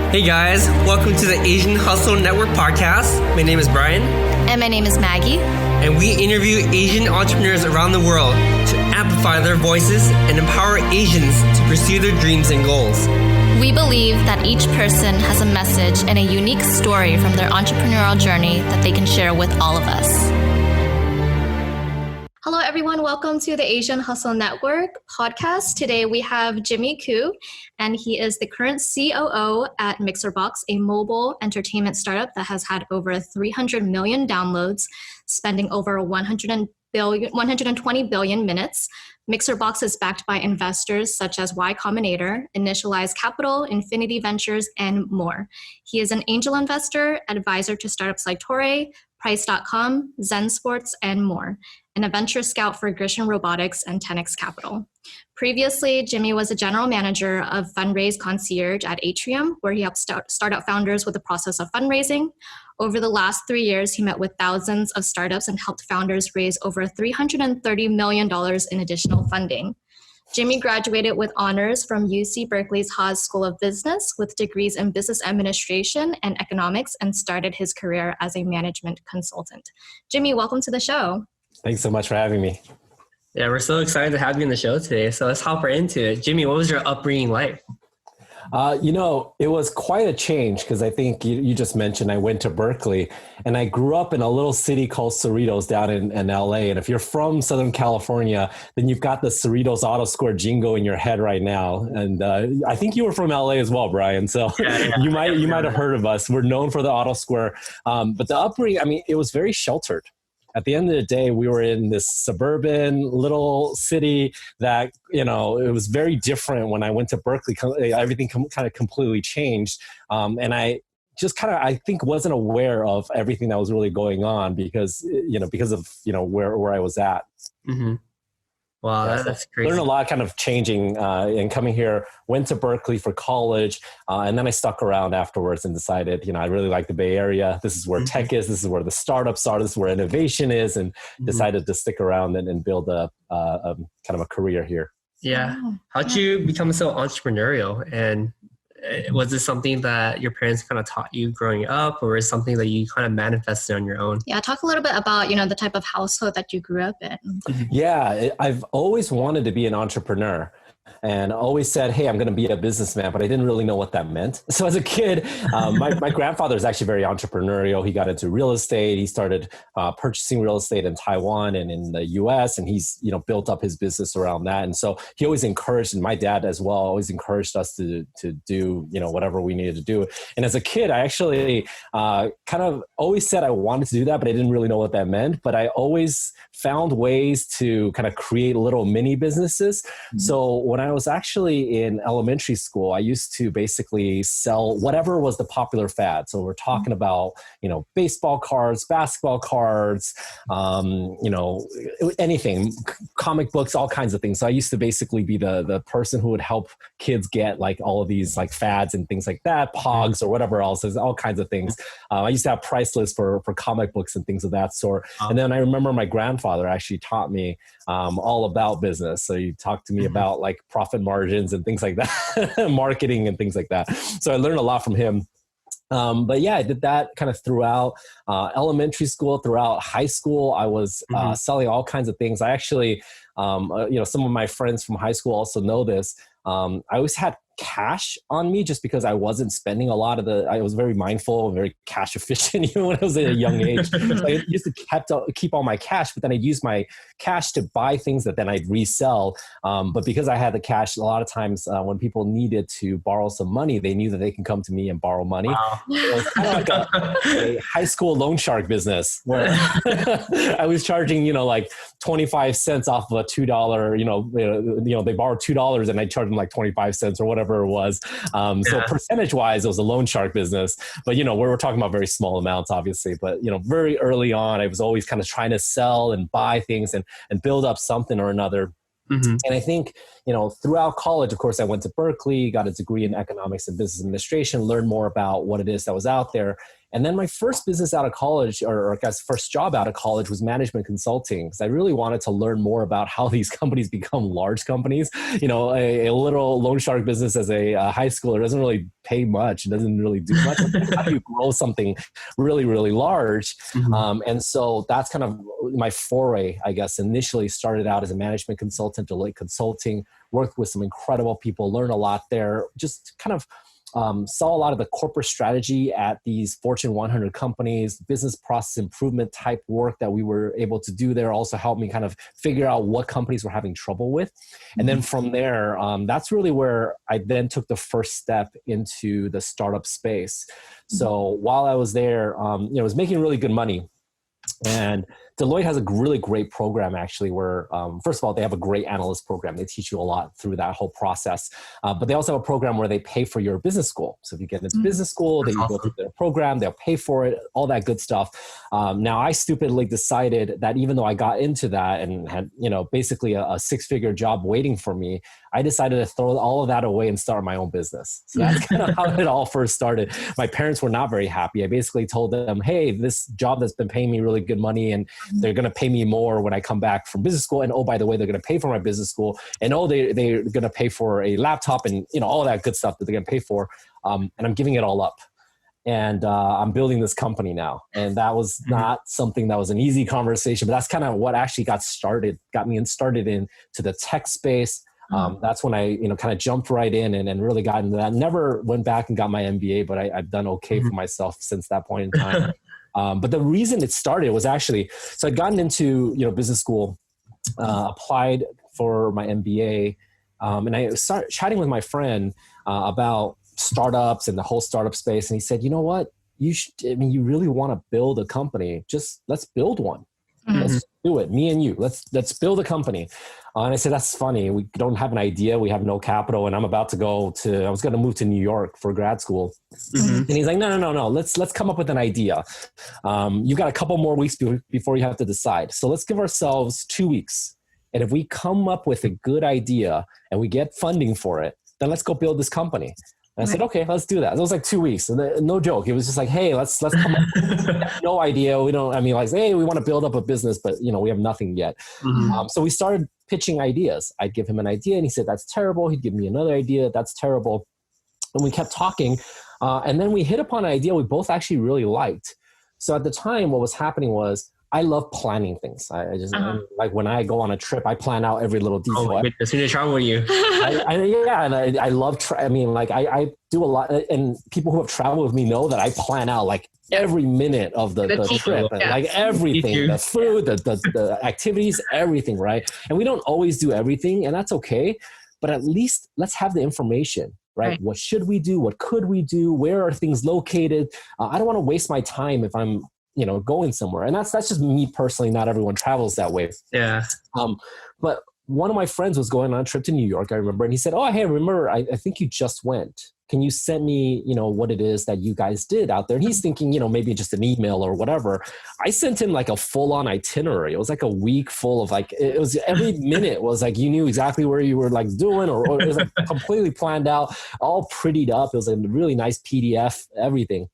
Hey guys, welcome to the Asian Hustle Network podcast. My name is Brian. And my name is Maggie. And we interview Asian entrepreneurs around the world to amplify their voices and empower Asians to pursue their dreams and goals. We believe that each person has a message and a unique story from their entrepreneurial journey that they can share with all of us. Hello, everyone. Welcome to the Asian Hustle Network podcast. Today, we have Jimmy Koo, and he is the current COO at MixerBox, a mobile entertainment startup that has had over 300 million downloads, spending over 120 billion minutes. MixerBox is backed by investors such as Y Combinator, Initialize Capital, Infinity Ventures, and more. He is an angel investor, advisor to startups like Torre, Price.com, Zen Sports, and more, and a venture scout for Grisham Robotics and 10x Capital. Previously, Jimmy was a general manager of Fundraise Concierge at Atrium, where he helped startup founders with the process of fundraising. Over the last 3 years, he met with thousands of startups and helped founders raise over $330 million in additional funding. Jimmy graduated with honors from UC Berkeley's Haas School of Business with degrees in business administration and economics, and started his career as a management consultant. Jimmy, welcome to the show. Thanks so much for having me. Yeah, we're so excited to have you on the show today. So let's hop right into it. Jimmy, what was your upbringing like? It was quite a change because I think you just mentioned I went to Berkeley, and I grew up in a little city called Cerritos down in LA. And if you're from Southern California, then you've got the Cerritos Auto Square jingo in your head right now. And I think you were from LA as well, Brian. So you might have heard of us. We're known for the Auto Square. But the upbringing, it was very sheltered. At the end of the day, we were in this suburban little city that, it was very different when I went to Berkeley. Everything kind of completely changed. And I just I think wasn't aware of everything that was really going on because of where I was at. Mm-hmm. Wow, that's crazy. Learned a lot kind of changing and coming here, went to Berkeley for college, and then I stuck around afterwards and decided, I really like the Bay Area. This is where tech is. This is where the startups are. This is where innovation is, and decided to stick around and build a kind of a career here. Yeah. How'd you become so entrepreneurial? And was this something that your parents kind of taught you growing up, or is something that you kind of manifested on your own? Yeah, talk a little bit about, the type of household that you grew up in. Yeah, I've always wanted to be an entrepreneur. And always said, hey, I'm going to be a businessman, but I didn't really know what that meant. So as a kid, my grandfather is actually very entrepreneurial. He got into real estate. He started purchasing real estate in Taiwan and in the US, and he's, built up his business around that. And so he always encouraged, and my dad as well, always encouraged us to do, whatever we needed to do. And as a kid, I actually kind of always said I wanted to do that, but I didn't really know what that meant. But I always found ways to kind of create little mini businesses. Mm-hmm. So when I was actually in elementary school, I used to basically sell whatever was the popular fad. So we're talking about, baseball cards, basketball cards, anything, comic books, all kinds of things. So I used to basically be the person who would help kids get like all of these like fads and things like that, Pogs or whatever else. There's all kinds of things. I used to have price lists for comic books and things of that sort. And then I remember my grandfather actually taught me all about business. So he talked to me about like profit margins and things like that, marketing and things like that. So I learned a lot from him. But yeah, I did that kind of throughout elementary school, throughout high school. I was selling all kinds of things. I actually, some of my friends from high school also know this. I always had cash on me just because I wasn't spending a lot of I was very mindful and very cash efficient even when I was at a young age. So I used to keep all my cash, but then I'd use my cash to buy things that then I'd resell. But because I had the cash, a lot of times when people needed to borrow some money, they knew that they can come to me and borrow money. Wow. It was kind of like a high school loan shark business where I was charging, like 25 cents off of a $2, they borrowed $2 and I charged them like 25 cents or whatever it was. So percentage wise, it was a loan shark business, but we're talking about very small amounts, obviously, but very early on, I was always kind of trying to sell and buy things and build up something or another. Mm-hmm. And I think, throughout college, of course, I went to Berkeley, got a degree in economics and business administration, learned more about what it is that was out there. And then my first business out of college, or I guess first job out of college, was management consulting, because I really wanted to learn more about how these companies become large companies. A little loan shark business as a high schooler doesn't really pay much. It doesn't really do much. How do you grow something really, really large? Mm-hmm. And so that's kind of my foray, I guess. Initially started out as a management consultant, Deloitte Consulting, worked with some incredible people, learned a lot there, just kind of saw a lot of the corporate strategy at these Fortune 100 companies, business process improvement type work that we were able to do there also helped me kind of figure out what companies were having trouble with. And then from there, that's really where I then took the first step into the startup space. So while I was there, I was making really good money. And Deloitte has a really great program, actually, where, first of all, they have a great analyst program. They teach you a lot through that whole process. But they also have a program where they pay for your business school. So if you get into business school, then you go through their program, they'll pay for it, all that good stuff. Now, I stupidly decided that even though I got into that and had, basically a six-figure job waiting for me, I decided to throw all of that away and start my own business. So that's kind of how it all first started. My parents were not very happy. I basically told them, hey, this job that's been paying me really good money and they're going to pay me more when I come back from business school. And oh, by the way, they're going to pay for my business school. And oh, they're going to pay for a laptop and, all that good stuff that they're going to pay for. And I'm giving it all up. And I'm building this company now. And that was not something that was an easy conversation, but that's kind of what actually got me started into the tech space. That's when I, kind of jumped right in and really got into that. Never went back and got my MBA, but I've done okay for myself since that point in time. But the reason it started was actually, so I'd gotten into, business school, applied for my MBA, and I started chatting with my friend about startups and the whole startup space. And he said, you know what, you really want to build a company, just let's build one. Let's do it. Me and you, let's build a company. And I said, that's funny. We don't have an idea. We have no capital. And I'm about to I was going to move to New York for grad school. And he's like, no. Let's come up with an idea. You've got a couple more weeks before you have to decide. So let's give ourselves 2 weeks. And if we come up with a good idea and we get funding for it, then let's go build this company. And I said, okay, let's do that. It was like 2 weeks. And no joke. It was just like, hey, let's come up. No idea. We want to build up a business, but we have nothing yet. So we started pitching ideas. I'd give him an idea and he said, that's terrible. He'd give me another idea. That's terrible. And we kept talking. And then we hit upon an idea we both actually really liked. So at the time, what was happening was, I love planning things. I just like when I go on a trip, I plan out every little detail. Oh my goodness, you need to travel with you. I love. I do a lot, and people who have traveled with me know that I plan out like every minute of the trip, and like everything, the food, the activities, everything, right? And we don't always do everything, and that's okay. But at least let's have the information. Right? What should we do? What could we do? Where are things located? I don't want to waste my time if I'm going somewhere. And that's just me personally. Not everyone travels that way. Yeah. But one of my friends was going on a trip to New York, I remember. And he said, oh, hey, remember, I think you just went. Can you send me, what it is that you guys did out there? And he's thinking, maybe just an email or whatever. I sent him like a full-on itinerary. It was like a week full of it was every minute was like, you knew exactly where you were like doing, or it was like completely planned out, all prettied up. It was a really nice PDF, everything.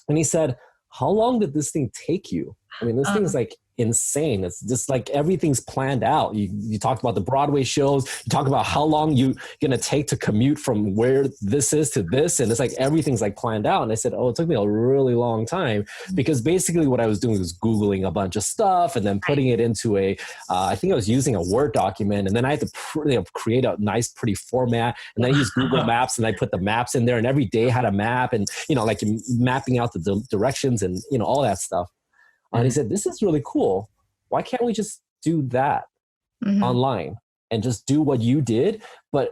And he said, how long did this thing take you? This thing's like insane. It's just like everything's planned out. You talked about the Broadway shows. You talk about how long you're going to take to commute from where this is to this. And it's like everything's like planned out. And I said, oh, it took me a really long time because basically what I was doing was Googling a bunch of stuff and then putting it into I think I was using a Word document. And then I had to create a nice, pretty format. And then I used Google Maps and I put the maps in there and every day had a map and, like mapping out the directions and, all that stuff. And he said, this is really cool. Why can't we just do that online and just do what you did? But,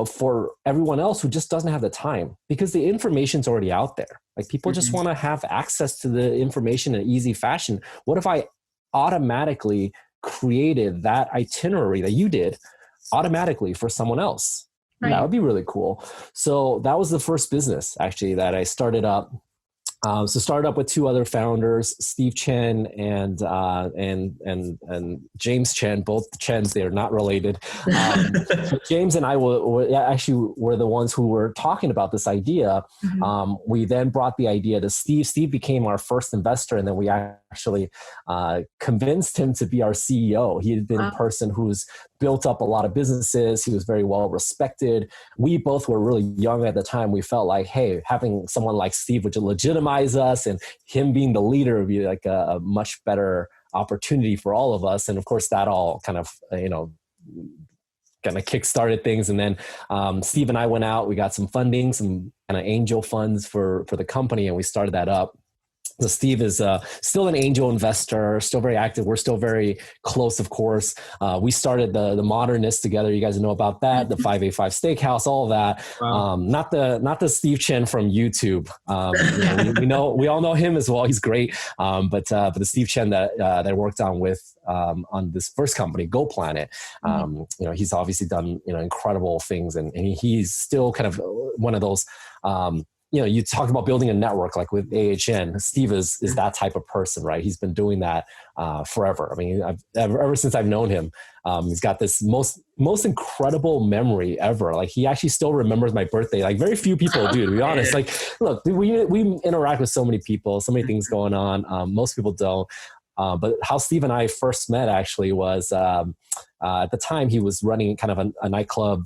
for everyone else who just doesn't have the time, because the information's already out there. Like people just want to have access to the information in an easy fashion. What if I automatically created that itinerary that you did automatically for someone else? Right. That would be really cool. So that was the first business actually that I started up. So started up with two other founders, Steve Chen and James Chen, both Chens. They are not related. So James and I were the ones who were talking about this idea. We then brought the idea to Steve. Steve became our first investor, and then we actually convinced him to be our CEO. He had been a person who's built up a lot of businesses. He was very well respected. We both were really young at the time. We felt like, hey, having someone like Steve would legitimize us, and him being the leader would be like a much better opportunity for all of us. And of course, that all kind of, kind of kick-started things. And then Steve and I went out, we got some funding, some kind of angel funds for the company, and we started that up. So Steve is still an angel investor, still very active. We're still very close, of course. We started the Modernist together. You guys know about that, the 585 Steakhouse, all of that. Wow. Not the Steve Chen from YouTube. We all know him as well. He's great. But the Steve Chen that I worked on with on this first company, Go Planet, he's obviously done incredible things, and he's still kind of one of those. You talk about building a network like with AHN. Steve is that type of person, right? He's been doing that forever. I mean, ever since I've known him, he's got this most incredible memory ever. Like, he actually still remembers my birthday. Like, very few people do, to be honest. Like, look, we interact with so many people, so many things going on. Most people don't. But how Steve and I first met actually was at the time he was running kind of a nightclub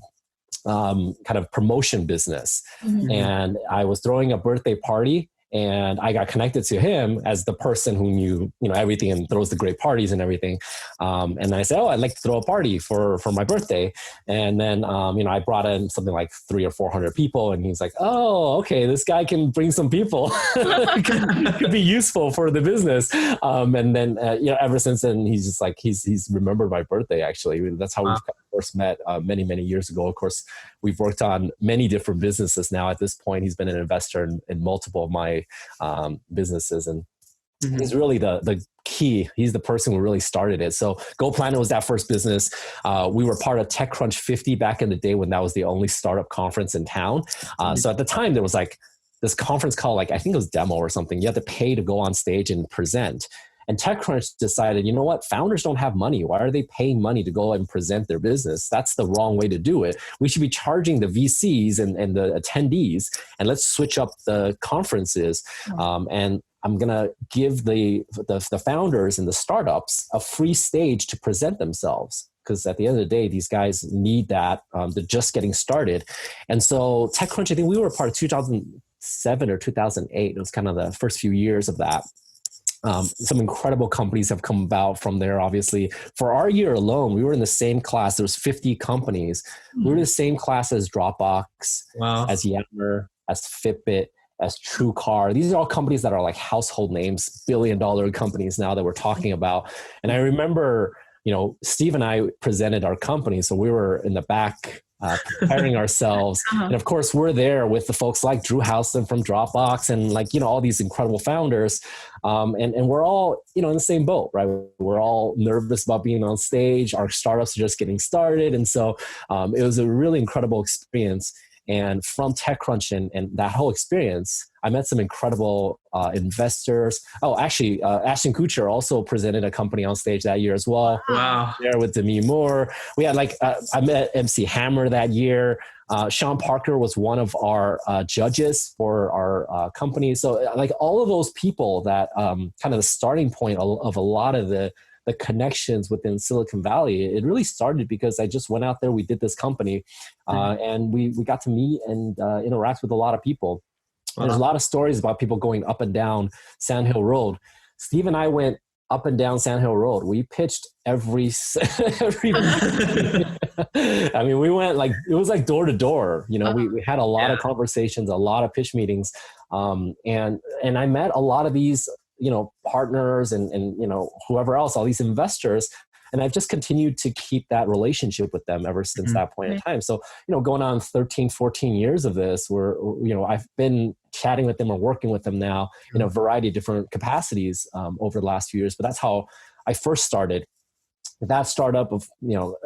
kind of promotion business. And I was throwing a birthday party, and I got connected to him as the person who knew, everything and throws the great parties and everything. And then I said, I'd like to throw a party for my birthday. And then, I brought in something like 300 or 400 people, and he's like, oh, okay, this guy can bring some people. could be useful for the business. And then, ever since then, he's just like, he's remembered my birthday, actually. That's how we first met many, many years ago. Of course, we've worked on many different businesses now. At this point, he's been an investor in multiple of my businesses, and he's really the key. He's the person who really started it. So Go Planet was that first business. We were part of TechCrunch 50 back in the day when that was the only startup conference in town. So at the time, there was like this conference called, like, I think it was Demo or something. You had to pay to go on stage and present. And TechCrunch decided, you know what? Founders don't have money. Why are they paying money to go and present their business? That's the wrong way to do it. We should be charging the VCs and the attendees, and let's switch up the conferences. And I'm going to give the founders and the startups a free stage to present themselves. Because at the end of the day, these guys need that. They're just getting started. And so TechCrunch, I think we were a part of 2007 or 2008. It was kind of the first few years of that. Some incredible companies have come about from there, obviously. For our year alone, we were in the same class. There was 50 companies. We were in the same class as Dropbox, as Yammer, as Fitbit, as TrueCar. These are all companies that are like household names, billion-dollar companies now that we're talking about. And I remember, Steve and I presented our company. So we were in the back preparing ourselves. And of course, we're there with the folks like Drew Houston from Dropbox and all these incredible founders. And we're all, in the same boat, right? We're all nervous about being on stage. Our startups are just getting started. And so it was a really incredible experience. And from TechCrunch and that whole experience, I met some incredible investors. Oh, actually, Ashton Kutcher also presented a company on stage that year as well. Wow. There with Demi Moore. We had I met MC Hammer that year. Sean Parker was one of our judges for our company. So all of those people that kind of the starting point of a lot of the connections within Silicon Valley, it really started because I just went out there, we did this company, and we got to meet and interact with a lot of people. Wow. There's a lot of stories about people going up and down Sand Hill Road. Steve and I went up and down Sand Hill Road. We pitched every I mean, we went it was like door to door. We had a lot of conversations, a lot of pitch meetings. And I met a lot of these partners and whoever else, all these investors. And I've just continued to keep that relationship with them ever since that point in time. So, going on 13, 14 years of this, I've been chatting with them or working with them now in a variety of different capacities over the last few years. But that's how I first started. that startup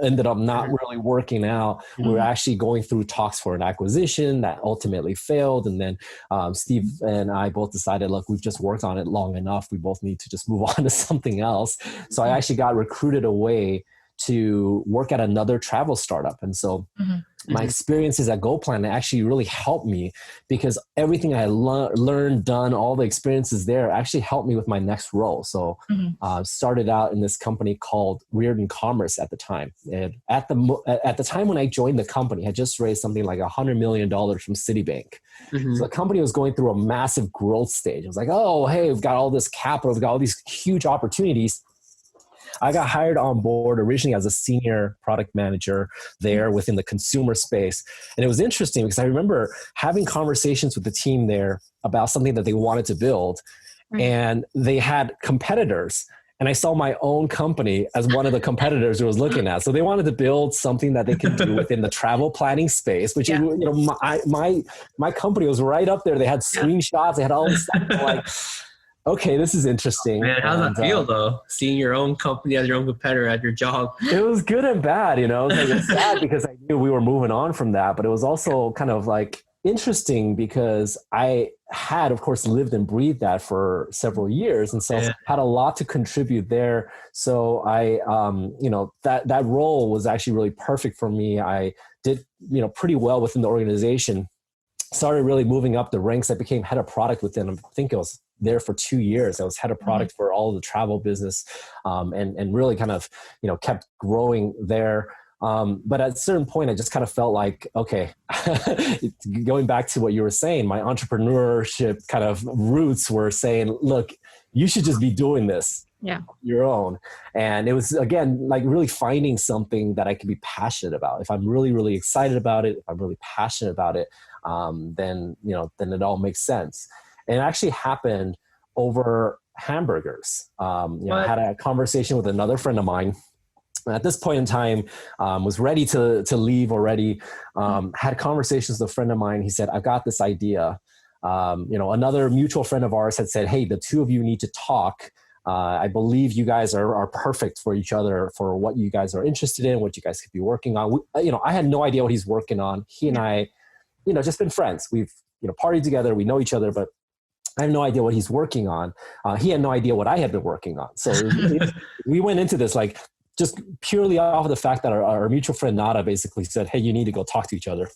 ended up not really working out. We were actually going through talks for an acquisition that ultimately failed. And then Steve and I both decided, look, we've just worked on it long enough. We both need to just move on to something else. So I actually got recruited away to work at another travel startup. And so my experiences at GoPlan actually really helped me, because everything I learned, done, all the experiences there actually helped me with my next role. So started out in this company called Reardon Commerce at the time. And at the time when I joined the company, I had just raised something like $100 million from Citibank. So the company was going through a massive growth stage. It was like, oh, hey, we've got all this capital, we've got all these huge opportunities. I got hired on board originally as a senior product manager there within the consumer space. And it was interesting because I remember having conversations with the team there about something that they wanted to build. And they had competitors. And I saw my own company as one of the competitors who was looking at. So they wanted to build something that they could do within the travel planning space, which, my company was right up there. They had screenshots. They had all this stuff. Like, okay, this is interesting. Man, how's that feel though? Seeing your own company as your own competitor at your job. It was good and bad, It was like, it's sad because I knew we were moving on from that, but it was also kind of like interesting because I had, of course, lived and breathed that for several years. And so had a lot to contribute there. So I, that role was actually really perfect for me. I did, pretty well within the organization. Started really moving up the ranks. I became head of product within, I think it was there for 2 years. I was head of product for all of the travel business, and really kind of, kept growing there. But at a certain point, I just kind of felt like, okay, going back to what you were saying, my entrepreneurship kind of roots were saying, look, you should just be doing this your own. And it was, again, like really finding something that I could be passionate about. If I'm really, really excited about it, if I'm really passionate about it, then it all makes sense. And it actually happened over hamburgers. I had a conversation with another friend of mine. At this point in time, was ready to leave already. Had conversations with a friend of mine. He said, I've got this idea. Another mutual friend of ours had said, hey, the two of you need to talk. I believe you guys are perfect for each other, for what you guys are interested in, what you guys could be working on. I had no idea what he's working on. He and I, just been friends. We've, partied together. We know each other, but I have no idea what he's working on. He had no idea what I had been working on. So we went into this like just purely off of the fact that our mutual friend Nada basically said, hey, you need to go talk to each other.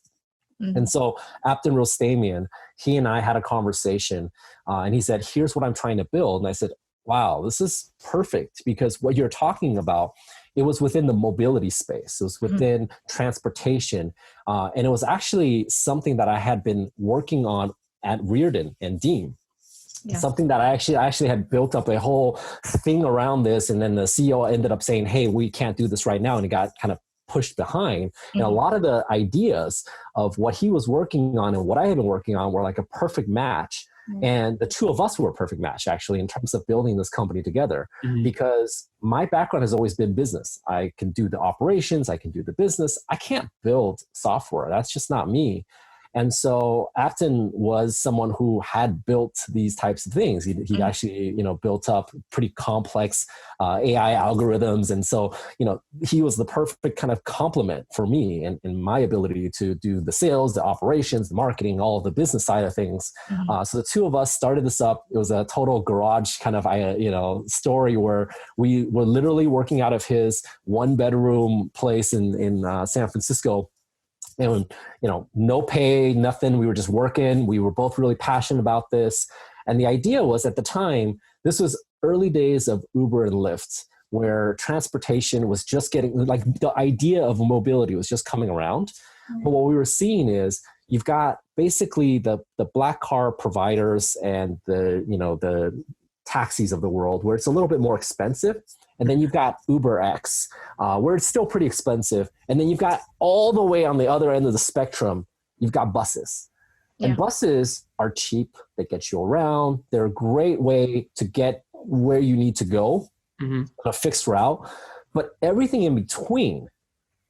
And so Apton Rostamian, he and I had a conversation, and he said, here's what I'm trying to build. And I said, wow, this is perfect, because what you're talking about, it was within the mobility space. It was within transportation. And it was actually something that I had been working on at Reardon and Dean. Something that I actually had built up a whole thing around this. And then the CEO ended up saying, hey, we can't do this right now. And it got kind of pushed behind. And a lot of the ideas of what he was working on and what I had been working on were like a perfect match. And the two of us were a perfect match, actually, in terms of building this company together, because my background has always been business. I can do the operations. I can do the business. I can't build software. That's just not me. And so Apton was someone who had built these types of things. He'd actually, built up pretty complex AI algorithms. And so, he was the perfect kind of complement for me and my ability to do the sales, the operations, the marketing, all of the business side of things. So the two of us started this up. It was a total garage kind of, story where we were literally working out of his 1-bedroom place in San Francisco. And, no pay, nothing. We were just working. We were both really passionate about this. And the idea was, at the time, this was early days of Uber and Lyft, where transportation was just getting, like, the idea of mobility was just coming around. But what we were seeing is you've got basically the black car providers and the taxis of the world, where it's a little bit more expensive. And then you've got UberX, where it's still pretty expensive. And then you've got all the way on the other end of the spectrum, you've got buses. And buses are cheap. They get you around. They're a great way to get where you need to go on a fixed route. But everything in between,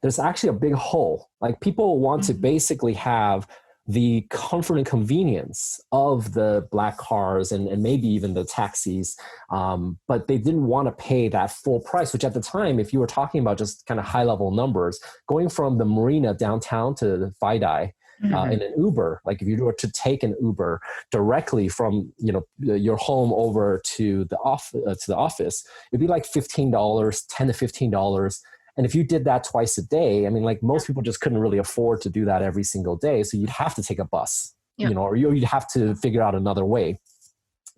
there's actually a big hole. Like, people want to basically have the comfort and convenience of the black cars and maybe even the taxis, but they didn't want to pay that full price, which at the time, if you were talking about just kind of high level numbers, going from the marina downtown to the Faidai in an Uber, like if you were to take an Uber directly from your home over to the office, it'd be like $15, $10 to $15. And if you did that twice a day, I mean, like most people just couldn't really afford to do that every single day. So you'd have to take a bus, or you'd have to figure out another way.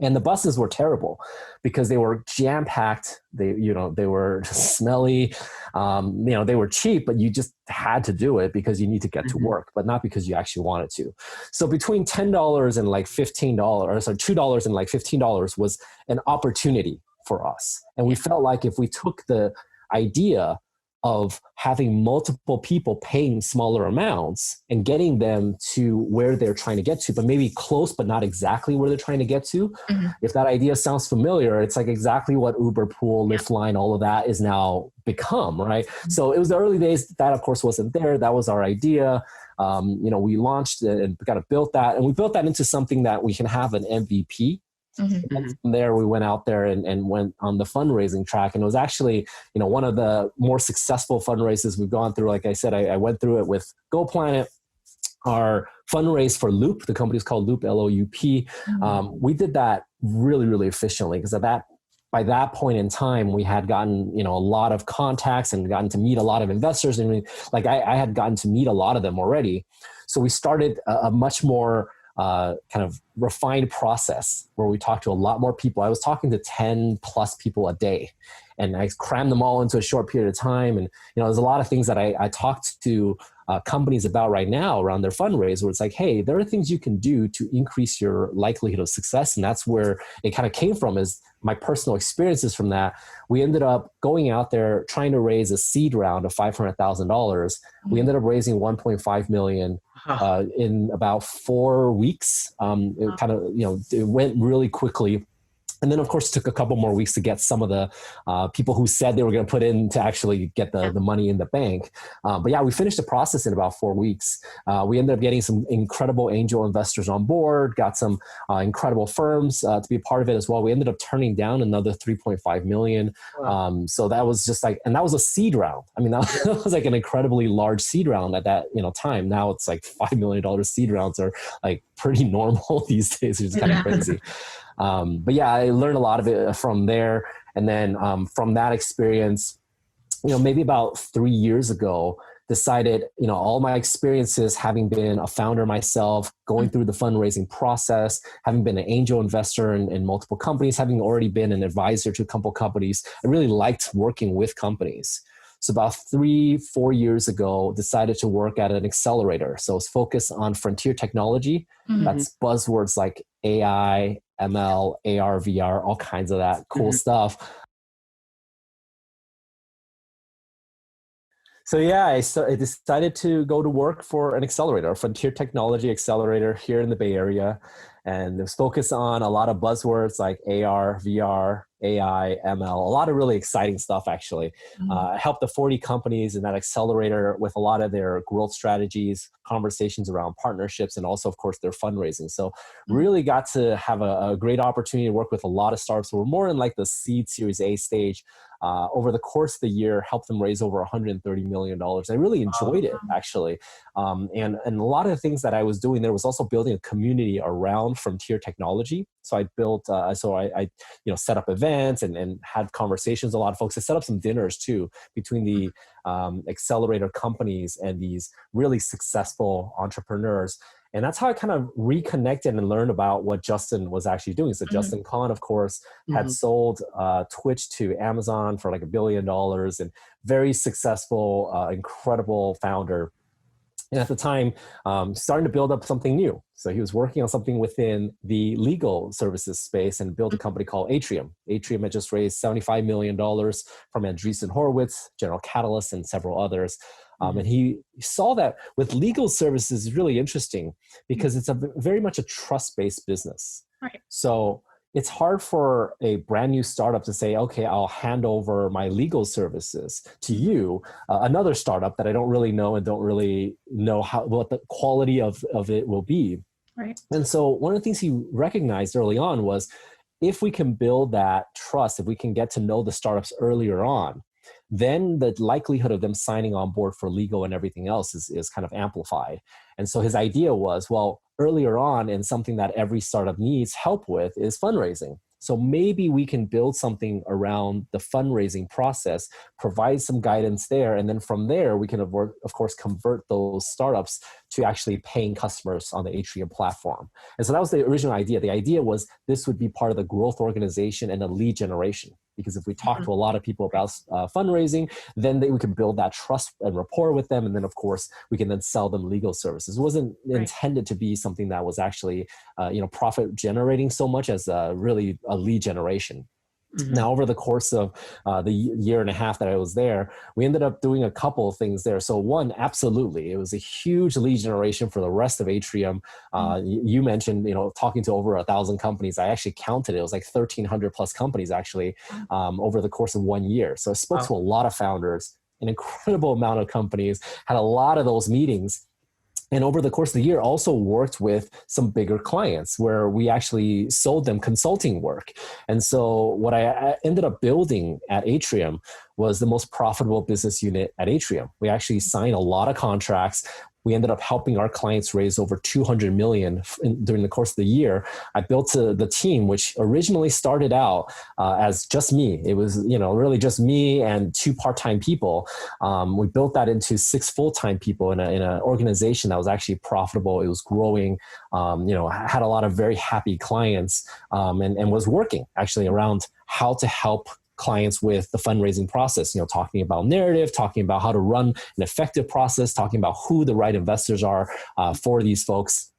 And the buses were terrible because they were jam-packed. They were smelly. They were cheap, but you just had to do it because you need to get to work, but not because you actually wanted to. So between $10 and like $15, so $2 and like $15 was an opportunity for us. And we felt like if we took the idea of having multiple people paying smaller amounts and getting them to where they're trying to get to, but maybe close, but not exactly where they're trying to get to. If that idea sounds familiar, it's like exactly what Uber, Pool, Lyft Line, all of that is now become, right? So it was the early days. That of course wasn't there. That was our idea. We launched it and kind of built that, and we built that into something that we can have an MVP. And from there, we went out there and went on the fundraising track. And it was actually, one of the more successful fundraisers we've gone through. Like I said, I went through it with GoPlanet. Our fundraise for Loop, the company is called Loop, L-O-U-P. We did that really, really efficiently because by that point in time, we had gotten, a lot of contacts and gotten to meet a lot of investors. And I had gotten to meet a lot of them already. So we started a much more kind of refined process where we talked to a lot more people. I was talking to 10 plus people a day, and I crammed them all into a short period of time. And, there's a lot of things that I talked to companies about right now around their fundraise where it's like, hey, there are things you can do to increase your likelihood of success. And that's where it kind of came from, is my personal experiences from that. We ended up going out there trying to raise a seed round of $500,000. We ended up raising 1.5 million in about 4 weeks. It kind of, it went really quickly. And then, of course, it took a couple more weeks to get some of the people who said they were going to put in to actually get the money in the bank. But yeah, we finished the process in about 4 weeks. We ended up getting some incredible angel investors on board, got some incredible firms to be a part of it as well. We ended up turning down another 3.5 million. Wow. So that was just like, and that was a seed round. I mean, that was like an incredibly large seed round at that time. Now it's like $5 million seed rounds are like pretty normal these days, which is kind of crazy. But yeah, I learned a lot of it from there. And then from that experience, maybe about 3 years ago, decided, all my experiences, having been a founder myself, going through the fundraising process, having been an angel investor in multiple companies, having already been an advisor to a couple companies, I really liked working with companies. So about 3-4 years ago, decided to work at an accelerator. So it's focused on frontier technology. That's buzzwords like AI, ML, AR, VR, all kinds of that cool stuff. So yeah, I decided to go to work for an accelerator, a frontier technology accelerator here in the Bay Area. And it was focused on a lot of buzzwords like AR, VR, AI, ML, a lot of really exciting stuff, actually. I helped the 40 companies in that accelerator with a lot of their growth strategies, conversations around partnerships, and also, of course, their fundraising. So really got to have a great opportunity to work with a lot of startups. We're more in like the seed Series A stage. Over the course of the year, helped them raise over $130 million. I really enjoyed it, actually. And a lot of the things that I was doing there was also building a community around frontier technology. So I built, I set up events and had conversations with a lot of folks. I set up some dinners too between the accelerator companies and these really successful entrepreneurs. And that's how I kind of reconnected and learned about what Justin was actually doing. So Justin Kahn, of course, had sold Twitch to Amazon for like $1 billion, and very successful, incredible founder. And at the time, starting to build up something new. So he was working on something within the legal services space and built a company called Atrium. Atrium had just raised $75 million from Andreessen Horowitz, General Catalyst, and several others. And he saw that with legal services is really interesting because it's very much a trust-based business. Right. So it's hard for a brand new startup to say, okay, I'll hand over my legal services to you, another startup that I don't really know and don't really know what the quality of it will be. Right. And so one of the things he recognized early on was, if we can build that trust, if we can get to know the startups earlier on, then the likelihood of them signing on board for legal and everything else is kind of amplified. And so his idea was, well, earlier on, and something that every startup needs help with is fundraising. So maybe we can build something around the fundraising process, provide some guidance there, and then from there, we can, of course, convert those startups to actually paying customers on the Atrium platform. And so that was the original idea. The idea was this would be part of the growth organization and the lead generation. Because if we talk to a lot of people about fundraising, then we can build that trust and rapport with them. And then, of course, we can then sell them legal services. It wasn't intended to be something that was actually, profit generating so much as really a lead generation. Mm-hmm. Now, over the course of the year and a half that I was there, we ended up doing a couple of things there. So one, absolutely, it was a huge lead generation for the rest of Atrium. You mentioned, talking to over 1,000 companies. I actually counted it. It was like 1,300 plus companies actually over the course of 1 year. So I spoke to a lot of founders, an incredible amount of companies, had a lot of those meetings. And over the course of the year, also worked with some bigger clients where we actually sold them consulting work. And so what I ended up building at Atrium was the most profitable business unit at Atrium. We actually signed a lot of contracts. We ended up helping our clients raise over 200 million during the course of the year. I built the team, which originally started out as just me. It was, really just me and 2 part-time people. We built that into 6 full-time people in an organization that was actually profitable. It was growing, had a lot of very happy clients, and was working actually around how to help clients with the fundraising process, talking about narrative, talking about how to run an effective process, talking about who the right investors are for these folks.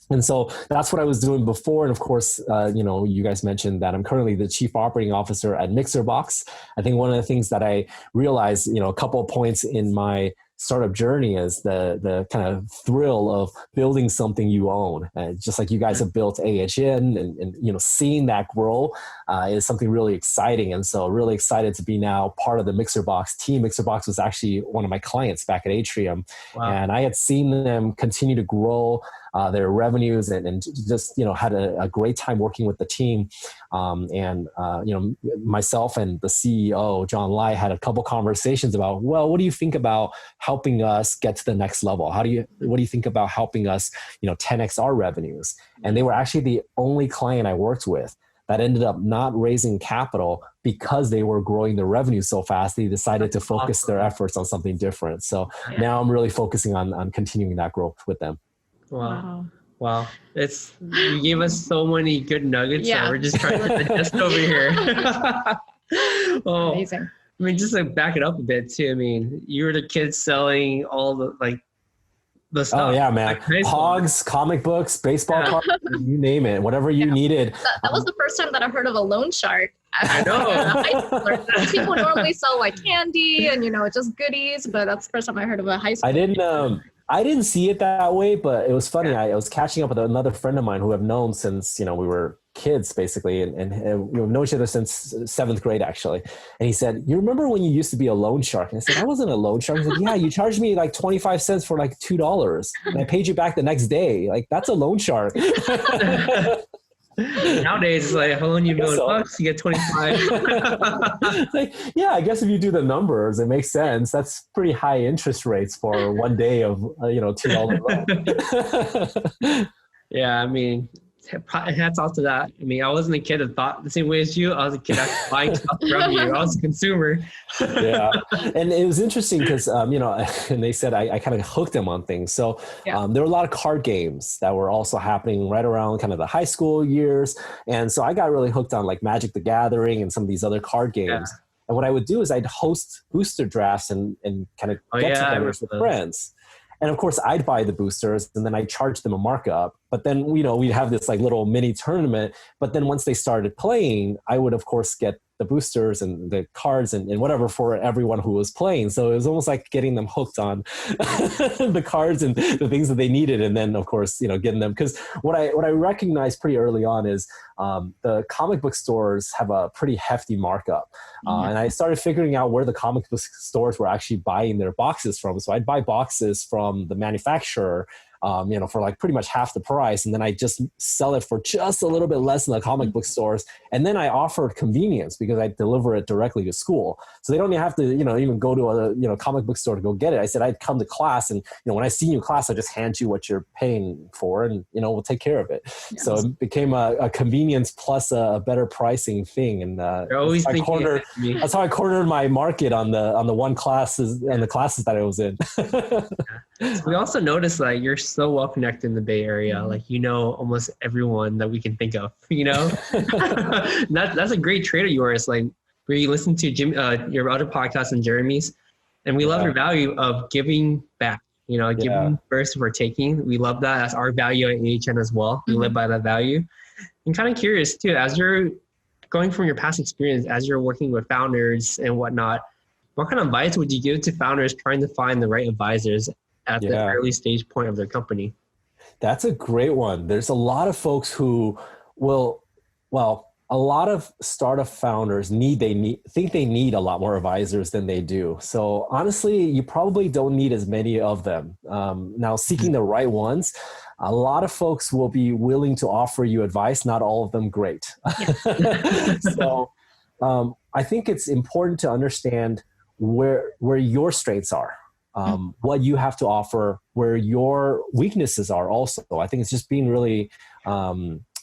And so that's what I was doing before. And of course, you guys mentioned that I'm currently the chief operating officer at MixerBox. I think one of the things that I realized, a couple of points in my startup journey is the kind of thrill of building something you own. Just like you guys have built AHN and seeing that grow is something really exciting. And so really excited to be now part of the MixerBox team. MixerBox was actually one of my clients back at Atrium. Wow. And I had seen them continue to grow their revenues and just, had a great time working with the team. Myself and the CEO, John Lai, had a couple conversations about, well, what do you think about helping us get to the next level? What do you think about helping us, 10x our revenues? And they were actually the only client I worked with that ended up not raising capital because they were growing their revenue so fast. They decided to focus their efforts on something different. So now I'm really focusing on continuing that growth with them. Wow. You gave us so many good nuggets that we're just trying to digest over here. Amazing. I mean, just to back it up a bit too. I mean, you were the kid selling all the stuff. Oh yeah, man. Hogs, comic books, baseball cards, you name it, whatever you needed. That was the first time that I heard of a loan shark. I know. People normally sell like candy and, just goodies, but that's the first time I heard of a high school. I didn't see it that way, but it was funny. Yeah. I was catching up with another friend of mine who I've known since, we were kids basically, and we've known each other since 7th grade actually. And he said, "You remember when you used to be a loan shark?" And I said, "I wasn't a loan shark." He said, "Yeah, you charged me like 25 cents for like $2 and I paid you back the next day. Like that's a loan shark." Nowadays, it's like, I'll loan you $1 million, you get 25. Yeah, I guess if you do the numbers, it makes sense. That's pretty high interest rates for 1 day of, $2 loan. Yeah, I mean, hats off to that. I mean, I wasn't a kid that thought the same way as you. I was a kid that buying stuff from you. I was a consumer. Yeah. And it was interesting because, and they said I kind of hooked them on things. So there were a lot of card games that were also happening right around kind of the high school years. And so I got really hooked on like Magic the Gathering and some of these other card games. Yeah. And what I would do is I'd host booster drafts and kind of get-togethers with friends. And of course, I'd buy the boosters and then I'd charge them a markup. But then, we'd have this like little mini tournament. But then once they started playing, I would, of course, get the boosters and the cards and whatever for everyone who was playing. So it was almost like getting them hooked on the cards and the things that they needed. And then of course, getting them, because what I recognized pretty early on is the comic book stores have a pretty hefty markup. And I started figuring out where the comic book stores were actually buying their boxes from. So I'd buy boxes from the manufacturer, for like pretty much half the price. And then I just sell it for just a little bit less than the comic book stores. And then I offered convenience because I deliver it directly to school. So they don't even have to, even go to a, comic book store to go get it. I said, I'd come to class and, when I see you in class, I just hand you what you're paying for and, we'll take care of it. Yes. So it became a convenience plus a better pricing thing. And that's how I cornered my market on the one classes and the classes that I was in. We also noticed like you're so well connected in the Bay Area. Like, almost everyone that we can think of, that's a great trait of yours. Like we listen to your other podcasts and Jeremy's, and we love your value of giving back, giving first before taking. We love that. That's our value at AHN as well. We live by that value. I'm kind of curious too, as you're going from your past experience, as you're working with founders and whatnot, what kind of advice would you give to founders trying to find the right advisors at the early stage point of their company? That's a great one. There's a lot of folks who a lot of startup founders think they need a lot more advisors than they do. So honestly, you probably don't need as many of them. Now, seeking the right ones, a lot of folks will be willing to offer you advice, not all of them great. So I think it's important to understand where your strengths are. What you have to offer, where your weaknesses are also. I think it's just being really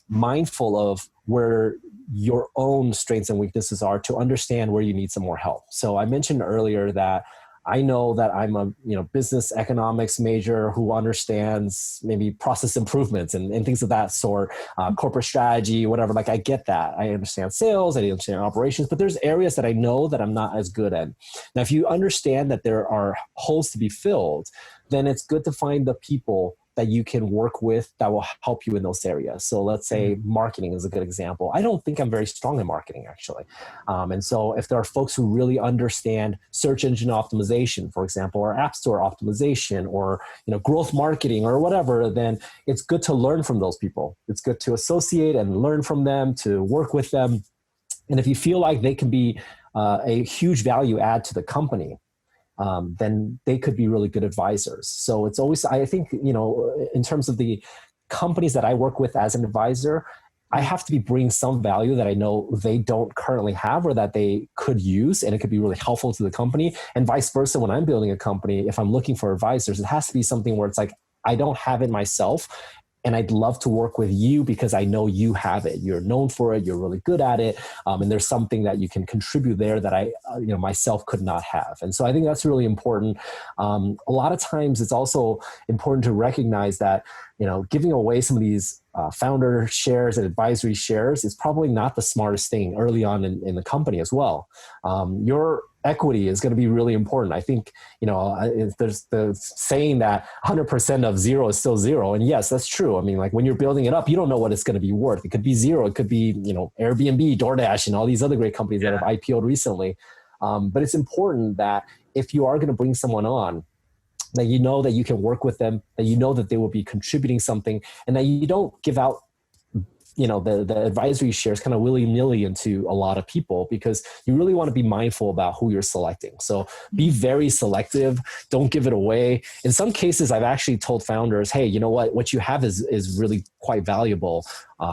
mindful of where your own strengths and weaknesses are to understand where you need some more help. So I mentioned earlier that I know that I'm a business economics major who understands maybe process improvements and things of that sort, corporate strategy, whatever. Like I get that. I understand sales, I understand operations, but there's areas that I know that I'm not as good at. Now, if you understand that there are holes to be filled, then it's good to find the people that you can work with that will help you in those areas. So let's say marketing is a good example. I don't think I'm very strong in marketing actually. And so if there are folks who really understand search engine optimization, for example, or app store optimization or, growth marketing or whatever, then it's good to learn from those people. It's good to associate and learn from them, to work with them. And if you feel like they can be a huge value add to the company, then they could be really good advisors. So it's always, I think, in terms of the companies that I work with as an advisor, I have to be bringing some value that I know they don't currently have or that they could use, and it could be really helpful to the company. And vice versa, when I'm building a company, if I'm looking for advisors, it has to be something where it's like, I don't have it myself, and I'd love to work with you because I know you have it. You're known for it. You're really good at it. And there's something that you can contribute there that I, myself could not have. And so I think that's really important. A lot of times it's also important to recognize that, giving away some of these founder shares and advisory shares is probably not the smartest thing early on in the company as well. Your equity is going to be really important. I think, there's the saying that 100% of zero is still zero. And yes, that's true. I mean, like when you're building it up, you don't know what it's going to be worth. It could be zero. It could be, Airbnb, DoorDash, and all these other great companies that have IPO'd recently. But it's important that if you are going to bring someone on, that you know that you can work with them, that you know that they will be contributing something, and that you don't give out the advisory shares kind of willy-nilly into a lot of people, because you really want to be mindful about who you're selecting. So be very selective. Don't give it away. In some cases, I've actually told founders, hey, you know what you have is really quite valuable.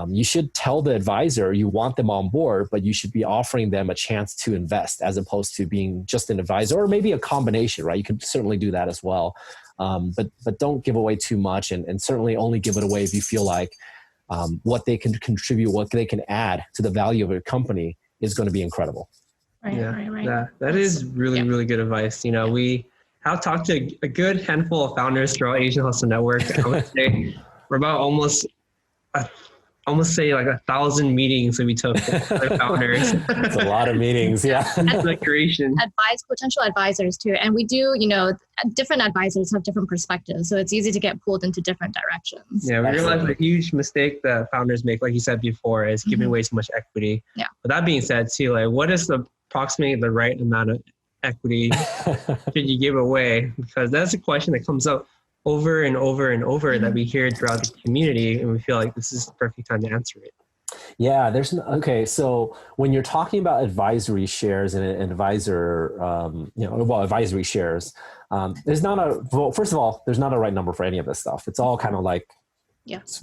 You should tell the advisor you want them on board, but you should be offering them a chance to invest as opposed to being just an advisor, or maybe a combination, right? You can certainly do that as well. But don't give away too much, and certainly only give it away if you feel like what they can contribute, what they can add to the value of a company is going to be incredible. Right. That is really, really good advice. We have talked to a good handful of founders throughout Asian Hustle Network. I would say we're about almost almost say like 1,000 meetings that we took with other founders. It's a lot of meetings. Yeah. The creation. Potential advisors too. And we do, different advisors have different perspectives. So it's easy to get pulled into different directions. Yeah, we realized a huge mistake that founders make, like you said before, is giving away too much equity. Yeah. But that being said too, like what is approximately the right amount of equity should you give away? Because that's a question that comes up over and over and over that we hear throughout the community, and we feel like this is the perfect time to answer it. Yeah, so when you're talking about advisory shares and advisor, advisory shares, there's not first of all, there's not a right number for any of this stuff. It's all kind of like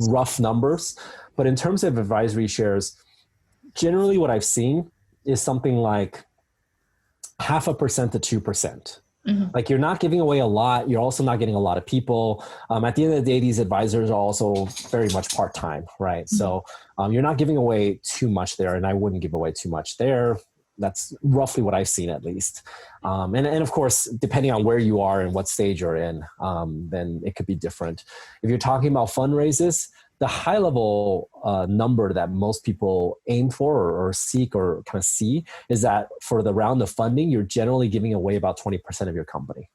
rough numbers. But in terms of advisory shares, generally what I've seen is something like 0.5% to 2%. Like you're not giving away a lot. You're also not getting a lot of people. At the end of the day, these advisors are also very much part-time, right? So you're not giving away too much there, and I wouldn't give away too much there. That's roughly what I've seen, at least. And of course, depending on where you are and what stage you're in, then it could be different. If you're talking about fundraisers, the high level number that most people aim for or seek or kind of see is that for the round of funding, you're generally giving away about 20% of your company.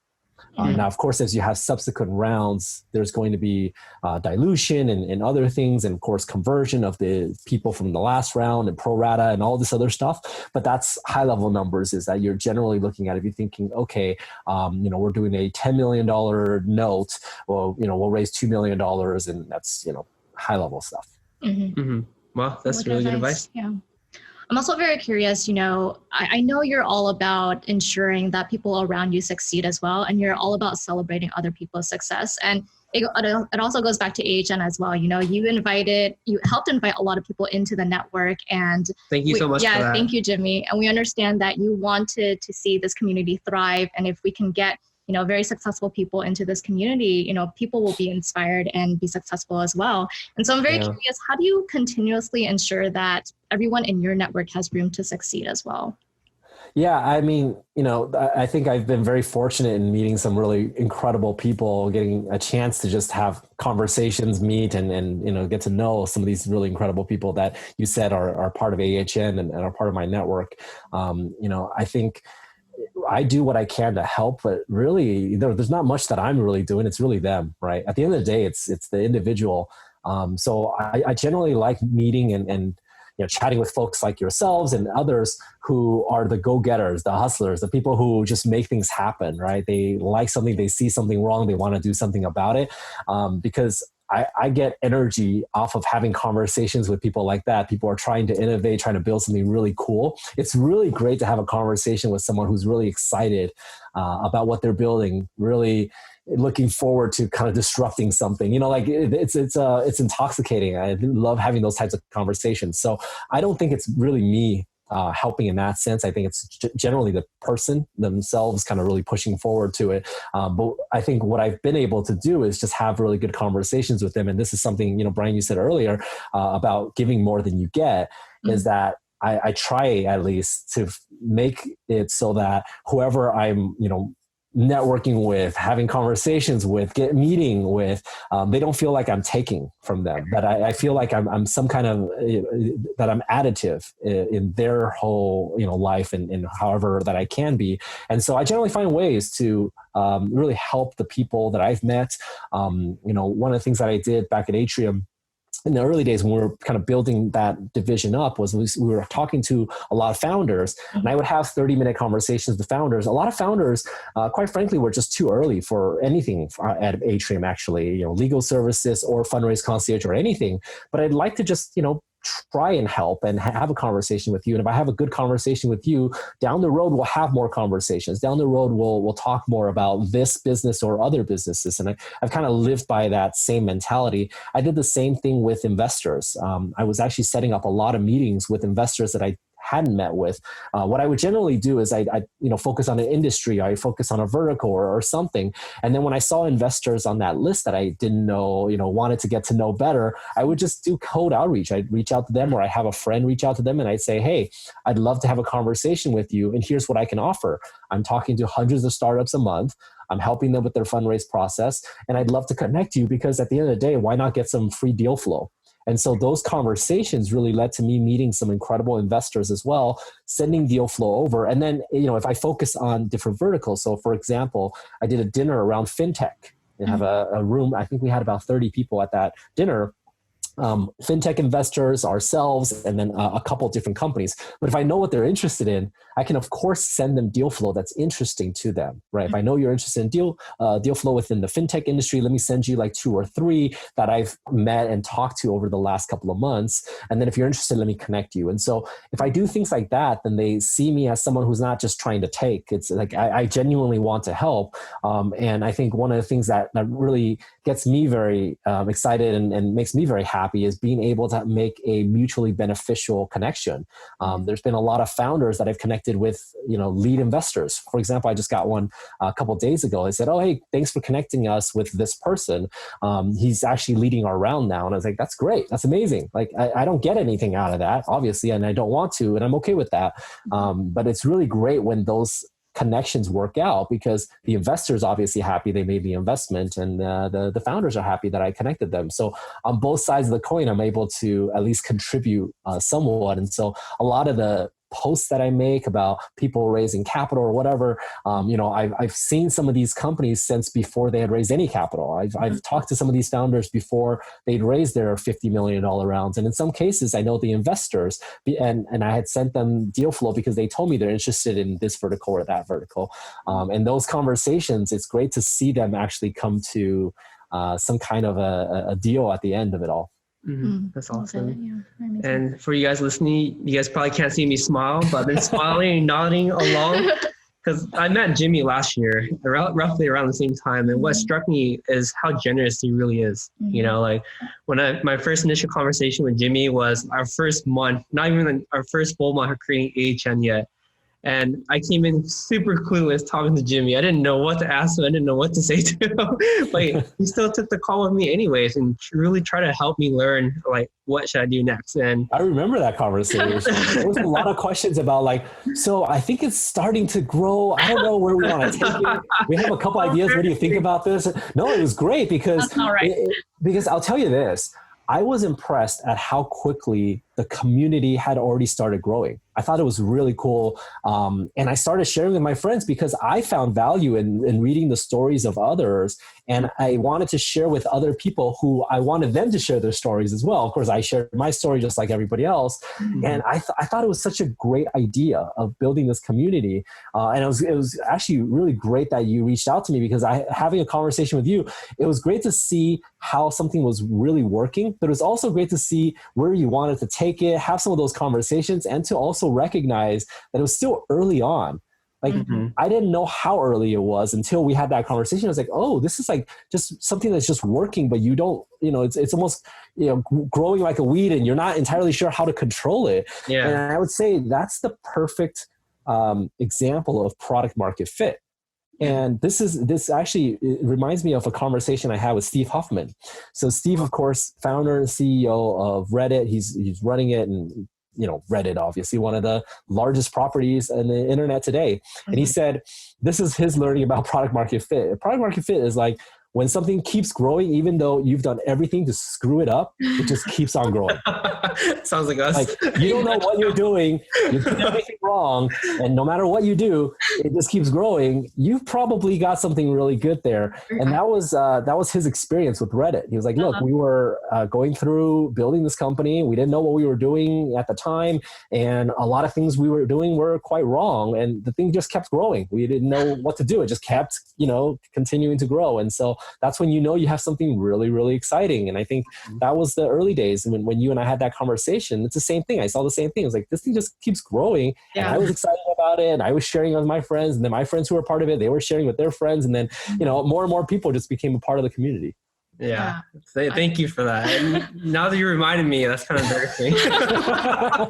Now, of course, as you have subsequent rounds, there's going to be dilution and other things, and of course, conversion of the people from the last round and pro rata and all this other stuff. But that's high level numbers, is that you're generally looking at, if you're thinking, okay, we're doing a $10 million note, well, we'll raise $2 million, and that's, high level stuff. Well, that's really good advice. Yeah. I'm also very curious, I know you're all about ensuring that people around you succeed as well. And you're all about celebrating other people's success. And it also goes back to AHN as well. You helped invite a lot of people into the network. And thank you so much for that. Thank you, Jimmy. And we understand that you wanted to see this community thrive. And if we can get very successful people into this community, people will be inspired and be successful as well. And so I'm very curious, how do you continuously ensure that everyone in your network has room to succeed as well? Yeah, I mean, I think I've been very fortunate in meeting some really incredible people, getting a chance to just have conversations, meet, and get to know some of these really incredible people that you said are part of AHN and are part of my network. I think I do what I can to help, but really there's not much that I'm really doing. It's really them, right? At the end of the day, it's the individual. So I generally like meeting and chatting with folks like yourselves and others who are the go-getters, the hustlers, the people who just make things happen, right? They like something, they see something wrong, they want to do something about it. Because I get energy off of having conversations with people like that. People are trying to innovate, trying to build something really cool. It's really great to have a conversation with someone who's really excited about what they're building, really looking forward to kind of disrupting something. It's intoxicating. I love having those types of conversations. So I don't think it's really me helping in that sense. I think it's generally the person themselves kind of really pushing forward to it. But I think what I've been able to do is just have really good conversations with them. And this is something, Brian, you said earlier about giving more than you get, is that I try at least to make it so that whoever I'm, networking with, having conversations with, meeting with, they don't feel like I'm taking from them, that I feel like I'm some kind of, that I'm additive in their whole, life and however that I can be. And so I generally find ways to really help the people that I've met. One of the things that I did back at Atrium in the early days when we were kind of building that division up was we were talking to a lot of founders, and I would have 30-minute conversations with founders. A lot of founders, quite frankly, were just too early for anything at Atrium, actually, legal services or fundraise concierge or anything. But I'd like to just, try and help and have a conversation with you. And if I have a good conversation with you, down the road, we'll have more conversations. Down the road, we'll talk more about this business or other businesses. And I've kind of lived by that same mentality. I did the same thing with investors. I was actually setting up a lot of meetings with investors that I hadn't met with. What I would generally do is I focus on an industry, I focus on a vertical or something. And then when I saw investors on that list that I didn't know, wanted to get to know better, I would just do cold outreach. I'd reach out to them, or I have a friend reach out to them, and I'd say, hey, I'd love to have a conversation with you, and here's what I can offer. I'm talking to hundreds of startups a month. I'm helping them with their fundraise process, and I'd love to connect you, because at the end of the day, why not get some free deal flow? And so those conversations really led to me meeting some incredible investors as well, sending deal flow over. And then, if I focus on different verticals, so for example, I did a dinner around fintech. We have a room, I think we had about 30 people at that dinner. Fintech investors, ourselves, and then a couple of different companies. But if I know what they're interested in, I can of course send them deal flow that's interesting to them, right? If I know you're interested in deal flow within the fintech industry, let me send you like 2 or 3 that I've met and talked to over the last couple of months. And then if you're interested, let me connect you. And so if I do things like that, then they see me as someone who's not just trying to take. It's like I genuinely want to help. And I think one of the things that really gets me very excited and makes me very happy is being able to make a mutually beneficial connection. There's been a lot of founders that I've connected with, lead investors. For example, I just got one a couple of days ago. I said, "Oh, hey, thanks for connecting us with this person. He's actually leading our round now." And I was like, "That's great. That's amazing." Like, I don't get anything out of that, obviously, and I don't want to, and I'm okay with that. But it's really great when those connections work out, because the investors obviously happy they made the investment, and the founders are happy that I connected them. So on both sides of the coin, I'm able to at least contribute somewhat. And so a lot of the posts that I make about people raising capital or whatever, I've seen some of these companies since before they had raised any capital. I've talked to some of these founders before they'd raised their $50 million rounds. And in some cases, I know the investors, and I had sent them deal flow because they told me they're interested in this vertical or that vertical. And those conversations, it's great to see them actually come to some kind of a deal at the end of it all. That's awesome. And for you guys listening, you guys probably can't see me smile, but I've been smiling and nodding along, because I met Jimmy last year, roughly around the same time. And what struck me is how generous he really is. Like when my first initial conversation with Jimmy was our first month, not even our first full month of creating AHN yet. And I came in super clueless talking to Jimmy. I didn't know what to ask him. I didn't know what to say to him. But he still took the call with me anyways and really tried to help me learn, like, what should I do next? And I remember that conversation. There was a lot of questions about, like, so I think it's starting to grow. I don't know where we want to take it. We have a couple ideas. What do you think about this? No, it was great because, that's all right. Because I'll tell you this. I was impressed at how quickly the community had already started growing. I thought it was really cool. And I started sharing with my friends because I found value in reading the stories of others. And I wanted to share with other people who I wanted them to share their stories as well. Of course, I shared my story just like everybody else. And I thought it was such a great idea of building this community. And it was actually really great that you reached out to me, because having a conversation with you, it was great to see how something was really working, but it was also great to see where you wanted to take it, have some of those conversations, and to also recognize that it was still early on. Like, I didn't know how early it was until we had that conversation. I was like, oh, this is like just something that's just working, but you don't, it's almost, growing like a weed, and you're not entirely sure how to control it. Yeah. And I would say that's the perfect example of product market fit. And this actually reminds me of a conversation I had with Steve Huffman. So Steve, of course, founder and CEO of Reddit. He's running it, and Reddit, obviously one of the largest properties in the internet today. And he said, this is his learning about product market fit. Product market fit is like when something keeps growing, even though you've done everything to screw it up, it just keeps on growing. Sounds like us. Like, you don't know what you're doing. You're doing everything wrong. And no matter what you do, it just keeps growing. You've probably got something really good there. And that was his experience with Reddit. He was like, look, we were going through building this company. We didn't know what we were doing at the time. And a lot of things we were doing were quite wrong. And the thing just kept growing. We didn't know what to do. It just kept, continuing to grow. And so that's when you have something really, really exciting. And I think that was the early days when you and I had that conversation. It's the same thing. I saw the same thing. It was like, this thing just keeps growing. Yeah. And I was excited about it. And I was sharing it with my friends. And then my friends who were part of it, they were sharing with their friends. And then, more and more people just became a part of the community. Yeah. Thank you for that. And now that you reminded me, that's kind of embarrassing. I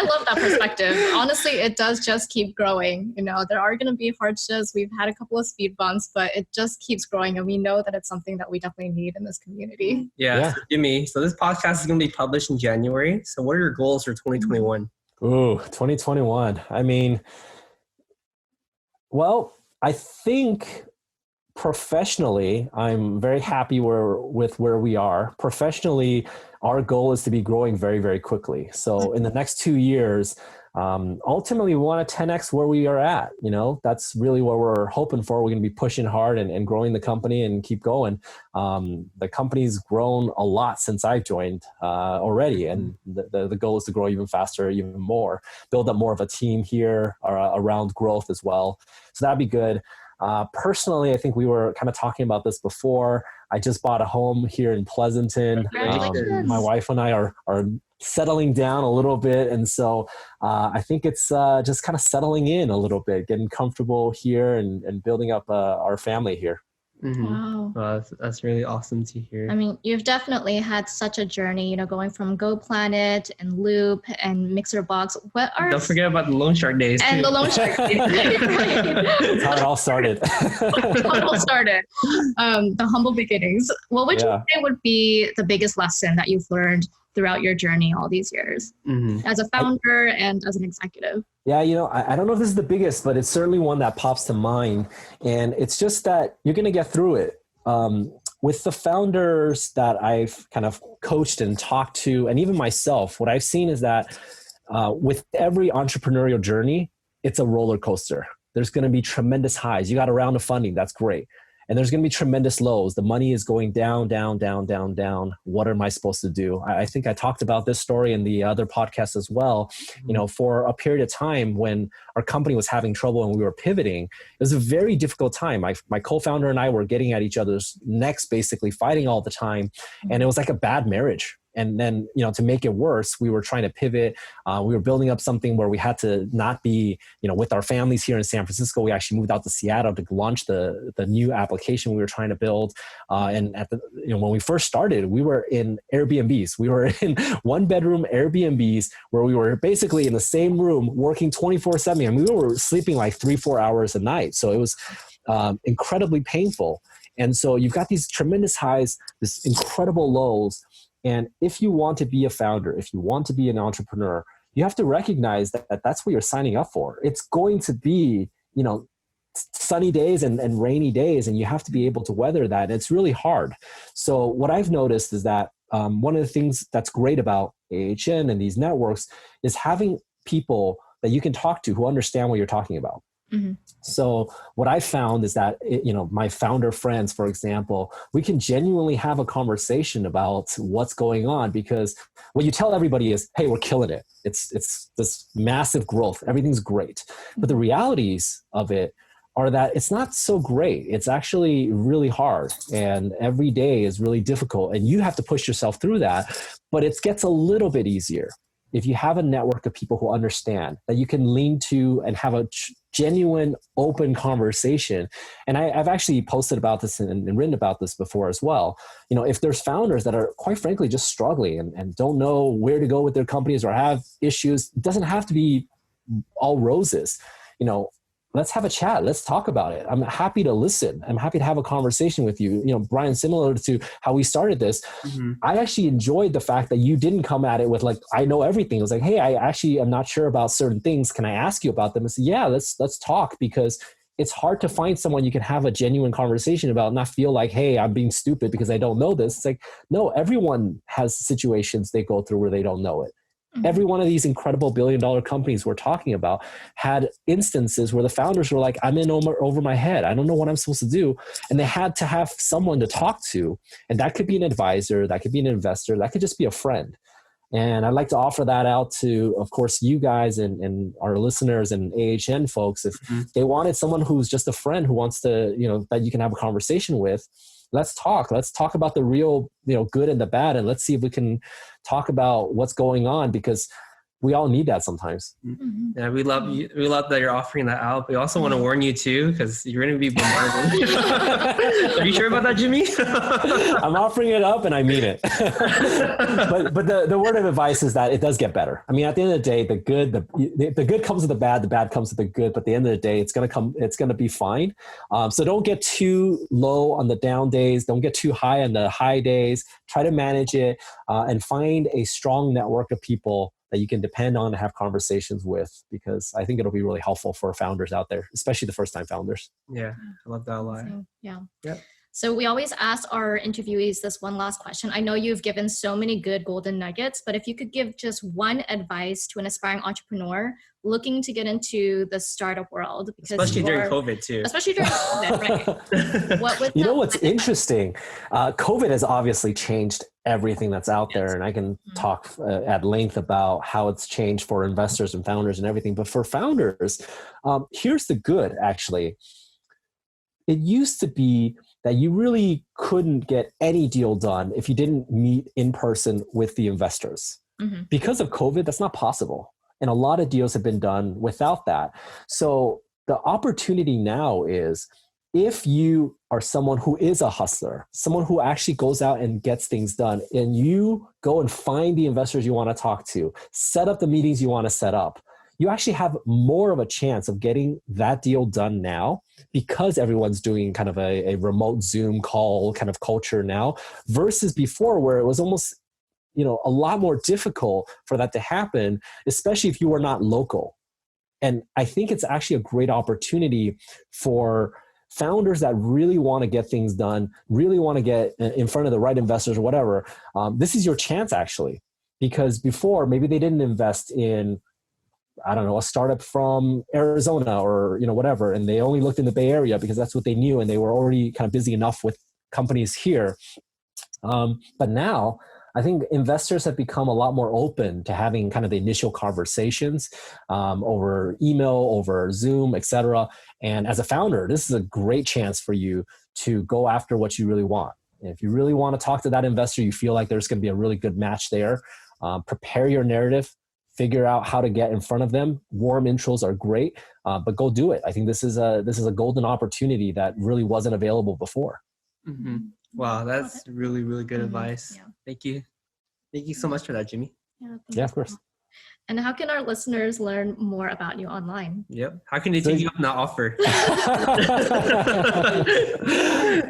love that perspective. Honestly, it does just keep growing. There are going to be hardships. We've had a couple of speed bumps, but it just keeps growing. And we know that it's something that we definitely need in this community. Yeah. So Jimmy, so this podcast is going to be published in January. So what are your goals for 2021? Ooh, 2021. I mean, well, I think professionally, I'm very happy with where we are. Professionally, our goal is to be growing very, very quickly. So in the next 2 years, ultimately we want to 10x where we are at. That's really what we're hoping for. We're going to be pushing hard and growing the company and keep going. The company's grown a lot since I've joined already. And the goal is to grow even faster, even more, build up more of a team here around growth as well. So that'd be good. Personally, I think we were kind of talking about this before. I just bought a home here in Pleasanton. My wife and I are settling down a little bit. And so I think it's just kind of settling in a little bit, getting comfortable here and building up our family here. Mm-hmm. Wow. That's really awesome to hear. I mean, you've definitely had such a journey, going from Go Planet and Loop and MixerBox. Don't forget about the Loan Shark days and too. the Loan Shark days. That's how it all started. The humble beginnings. What would you say would be the biggest lesson that you've learned throughout your journey all these years as a founder and as an executive? Yeah, I don't know if this is the biggest, but it's certainly one that pops to mind. And it's just that you're going to get through it. With the founders that I've kind of coached and talked to, and even myself, what I've seen is that with every entrepreneurial journey, it's a roller coaster. There's going to be tremendous highs. You got a round of funding. That's great. And there's going to be tremendous lows. The money is going down, down, down, down, down. What am I supposed to do? I think I talked about this story in the other podcast as well. For a period of time when our company was having trouble and we were pivoting, it was a very difficult time. My co-founder and I were getting at each other's necks, basically fighting all the time. And it was like a bad marriage. And then, to make it worse, we were trying to pivot. We were building up something where we had to not be, with our families here in San Francisco. We actually moved out to Seattle to launch the new application we were trying to build. And when we first started, we were in Airbnbs. We were in 1-bedroom Airbnbs where we were basically in the same room working 24/7. I mean, we were sleeping like 3-4 hours a night. So it was incredibly painful. And so you've got these tremendous highs, this incredible lows. And if you want to be a founder, if you want to be an entrepreneur, you have to recognize that that's what you're signing up for. It's going to be, sunny days and rainy days, and you have to be able to weather that. And it's really hard. So what I've noticed is that one of the things that's great about AHN and these networks is having people that you can talk to who understand what you're talking about. Mm-hmm. So what I found is that, my founder friends, for example, we can genuinely have a conversation about what's going on, because what you tell everybody is, hey, we're killing it. It's this massive growth. Everything's great. But the realities of it are that it's not so great. It's actually really hard. And every day is really difficult. And you have to push yourself through that. But it gets a little bit easier if you have a network of people who understand, that you can lean to and have a genuine, open conversation. And I've actually posted about this and written about this before as well. If there's founders that are quite frankly just struggling and don't know where to go with their companies or have issues, it doesn't have to be all roses. Let's have a chat. Let's talk about it. I'm happy to listen. I'm happy to have a conversation with you. Brian, similar to how we started this, I actually enjoyed the fact that you didn't come at it with like, I know everything. It was like, hey, I actually am not sure about certain things. Can I ask you about them? And say, yeah, let's talk, because it's hard to find someone you can have a genuine conversation about, not feel like, hey, I'm being stupid because I don't know this. It's like, no, everyone has situations they go through where they don't know it. Every one of these incredible billion-dollar companies we're talking about had instances where the founders were like, I'm in over my head. I don't know what I'm supposed to do. And they had to have someone to talk to. And that could be an advisor. That could be an investor. That could just be a friend. And I'd like to offer that out to, of course, you guys and our listeners and AHN folks. If they wanted someone who's just a friend who wants to, that you can have a conversation with, let's talk. Let's talk about the real, good and the bad. And let's see if we can talk about what's going on, because we all need that sometimes. Yeah, we love you. We love that you're offering that out. We also want to warn you too, because you're going to be bombarded. Are you sure about that, Jimmy? I'm offering it up and I mean it. but the word of advice is that it does get better. I mean, at the end of the day, the good comes with the bad comes with the good. But at the end of the day, it's going to be fine. So don't get too low on the down days. Don't get too high on the high days. Try to manage it and find a strong network of people that you can depend on to have conversations with, because I think it'll be really helpful for founders out there, especially the first time founders. Yeah, I love that a lot. Yeah. Yep. So we always ask our interviewees this one last question. I know you've given so many good golden nuggets, but if you could give just one advice to an aspiring entrepreneur looking to get into the startup world, because especially during COVID too. Especially during COVID, right? What would you know what's interesting? COVID has obviously changed everything that's out there, and I can talk at length about how it's changed for investors and founders and everything. But for founders, here's the good, actually. It used to be that you really couldn't get any deal done if you didn't meet in person with the investors. Mm-hmm. Because of COVID, that's not possible. And a lot of deals have been done without that. So the opportunity now is, if you are someone who is a hustler, someone who actually goes out and gets things done, and you go and find the investors you want to talk to, set up the meetings you want to set up, you actually have more of a chance of getting that deal done now, because everyone's doing kind of a remote Zoom call kind of culture now, versus before, where it was almost, a lot more difficult for that to happen, especially if you were not local. And I think it's actually a great opportunity for founders that really want to get things done, really want to get in front of the right investors or whatever. This is your chance, actually, because before, maybe they didn't invest in, I don't know, a startup from Arizona or, whatever. And they only looked in the Bay Area because that's what they knew. And they were already kind of busy enough with companies here. But now I think investors have become a lot more open to having kind of the initial conversations over email, over Zoom, etc. And as a founder, this is a great chance for you to go after what you really want. And if you really want to talk to that investor, you feel like there's going to be a really good match there, prepare your narrative, figure out how to get in front of them. Warm intros are great, but go do it. I think this is a golden opportunity that really wasn't available before. Mm-hmm. Wow, that's really, really good advice. Yeah. Thank you. Thank you so much for that, Jimmy. Yeah, of course. And how can our listeners learn more about you online? Yep. How can they take you up on that offer?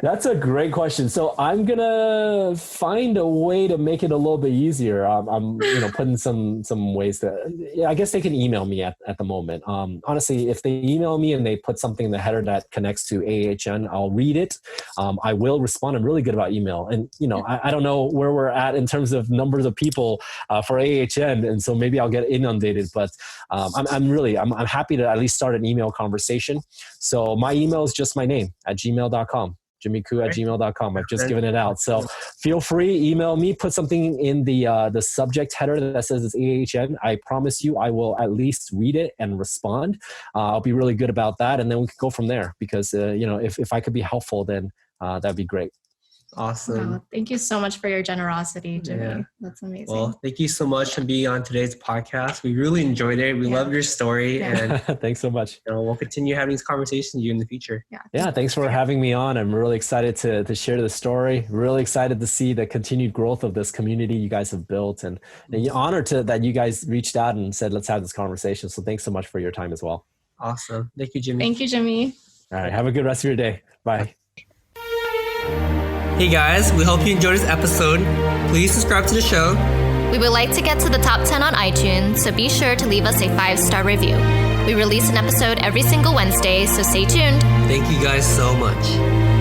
That's a great question. So I'm going to find a way to make it a little bit easier. I'm putting some ways that, I guess they can email me at the moment. Honestly, if they email me and they put something in the header that connects to AHN, I'll read it. I will respond. I'm really good about email. And, I don't know where we're at in terms of numbers of people for AHN. And so maybe I'll get inundated, but I'm happy to at least start an email conversation. So my email is just my name at gmail.com, jimmyku@gmail.com. I've just given it out. So feel free, email me, put something in the subject header that says it's AHN. I promise you, I will at least read it and respond. I'll be really good about that. And then we can go from there, because, if I could be helpful, then that'd be great. Awesome. Wow, thank you so much for your generosity, Jimmy. Yeah. That's amazing. Well, thank you so much for being on today's podcast. We really enjoyed it. We loved your story. And thanks so much. We'll continue having these conversations with you in the future. Yeah, thanks for having me on. I'm really excited to share the story. Really excited to see the continued growth of this community you guys have built, and honored that you guys reached out and said, let's have this conversation. So thanks so much for your time as well. Awesome. Thank you, Jimmy. Thank you, Jimmy. All right. Have a good rest of your day. Bye. Hey guys, we hope you enjoyed this episode. Please subscribe to the show. We would like to get to the top 10 on iTunes, so be sure to leave us a 5-star review. We release an episode every single Wednesday, so stay tuned. Thank you guys so much.